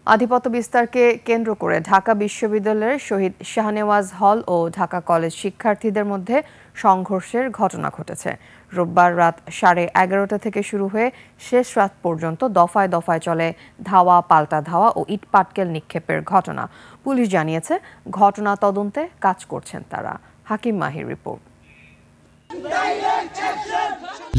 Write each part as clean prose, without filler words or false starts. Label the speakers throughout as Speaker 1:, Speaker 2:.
Speaker 1: আধিপত্য বিস্তারকে কেন্দ্র করে ঢাকা বিশ্ববিদ্যালয়ের শহীদ শাহনেওয়াজ হল ও ঢাকা কলেজ শিক্ষার্থীদের মধ্যে সংঘর্ষের ঘটনা ঘটেছে। রোববার রাত 11:30 থেকে শুরু হয়ে শেষ রাত পর্যন্ত দফায় দফায় চলে ধাওয়া, পাল্টা ধাওয়া ও ইটপাটকেল নিক্ষেপের ঘটনা। পুলিশ জানিয়েছে, ঘটনা তদন্তে কাজ করছেন তারা। হাকিম মাহির রিপোর্ট।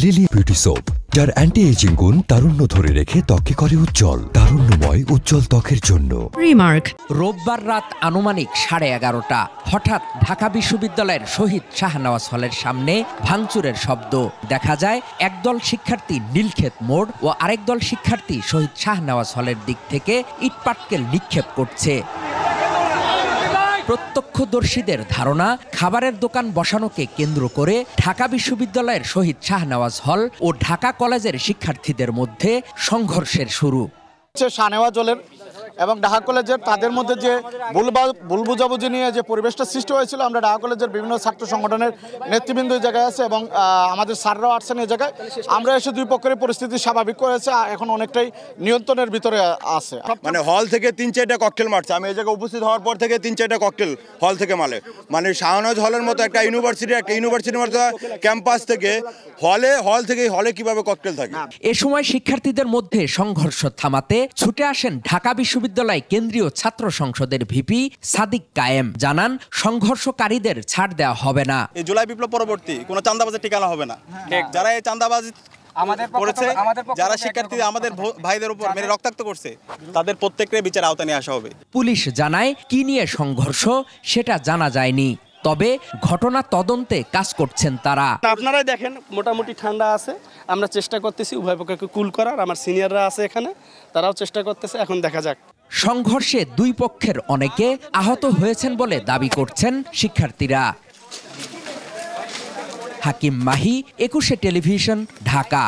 Speaker 2: লিলি বিউটি সোপ, যার অ্যান্টি এজিং গুণ তারুণ্য ধরে রেখে ত্বকে করে উজ্জ্বল, তারুণ্যময় উজ্জ্বল ত্বকের জন্য।
Speaker 3: রিমার্ক। রোববার রাত আনুমানিক 11:30 হঠাৎ ঢাকা বিশ্ববিদ্যালয়ের শহীদ শাহনেওয়াজ হলের সামনে ভাঙচুরের শব্দ। দেখা যায় একদল শিক্ষার্থী নীলক্ষেত মোড় ও আরেক দল শিক্ষার্থী শহীদ শাহনেওয়াজ হলের দিক থেকে ইটপাটকেল নিক্ষেপ করছে। প্রত্যক্ষদর্শীদের ধারণা, খাবারের দোকান বসানোকে কেন্দ্র করে ঢাকা বিশ্ববিদ্যালয়ের শহীদ শাহনেওয়াজ হল ও ঢাকা কলেজের শিক্ষার্থীদের মধ্যে সংঘর্ষের শুরু।
Speaker 4: শাহনেওয়াজ হলের এবং ঢাকা কলেজের তাদের মধ্যে যে ভুল বুঝাবুঝি নিয়ে যে পরিবেশটা সৃষ্টি হয়েছিল, আমরা ঢাকা কলেজের বিভিন্ন ছাত্র সংগঠনের নেতৃবৃন্দ এই জায়গায় আছে এবং আমাদের স্যাররাও আসছেন এই জায়গায়। আমরা এসে দুই পক্ষের পরিস্থিতি স্বাভাবিক করেছে, এখন অনেকটাই নিয়ন্ত্রণের ভিতরে আছে।
Speaker 5: মানে হল থেকে 3-4টা ককটেল মারছে। আমি এই জায়গায় উপস্থিত হওয়ার পর থেকে 3-4টা ককটেল হল থেকে মানে শাহনেওয়াজ হলের মতো একটা ইউনিভার্সিটির মতো ক্যাম্পাস থেকে হল থেকে কিভাবে ককটেল থাকে।
Speaker 3: এ সময় শিক্ষার্থীদের মধ্যে সংঘর্ষ থামাতে ছুটে আসেন ঢাকা বিশ্ববিদ্যালয় কেন্দ্রীয় ছাত্র সংসদের ভিপি সাদিক কায়েম। জানান, সংঘর্ষকারীদের ছাড় দেওয়া হবে না।
Speaker 6: এই জুলাই বিপ্লব পরবর্তী কোনো চাঁদাবাজের ঠিকানা হবে না। যারা এই চাঁদাবাজ করেছে, যারা শিক্ষার্থী আমাদের ভাইদের উপর মেরে রক্তাক্ত করছে, তাদের প্রত্যেকের বিচার আওতায় নিয়ে আসা হবে।
Speaker 3: পুলিশ জানায়, কি নিয়ে সংঘর্ষ সেটা জানা যায়নি, তবে ঘটনা তদন্তে কাজ করছেন তারা।
Speaker 7: আপনারাই দেখেন, মোটামুটি ঠান্ডা আছে। আমরা চেষ্টা করতেছি উভয় পক্ষকে কুল করার। আমার সিনিয়ররা আছে এখানে, তারাও চেষ্টা করতেছে। এখন দেখা যাক।
Speaker 3: সংঘর্ষে দুই পক্ষের অনেকে আহত হয়েছেন বলে দাবি করছেন শিক্ষার্থীরা। হাকিম মাহি, 21 টেলিভিশন, ঢাকা।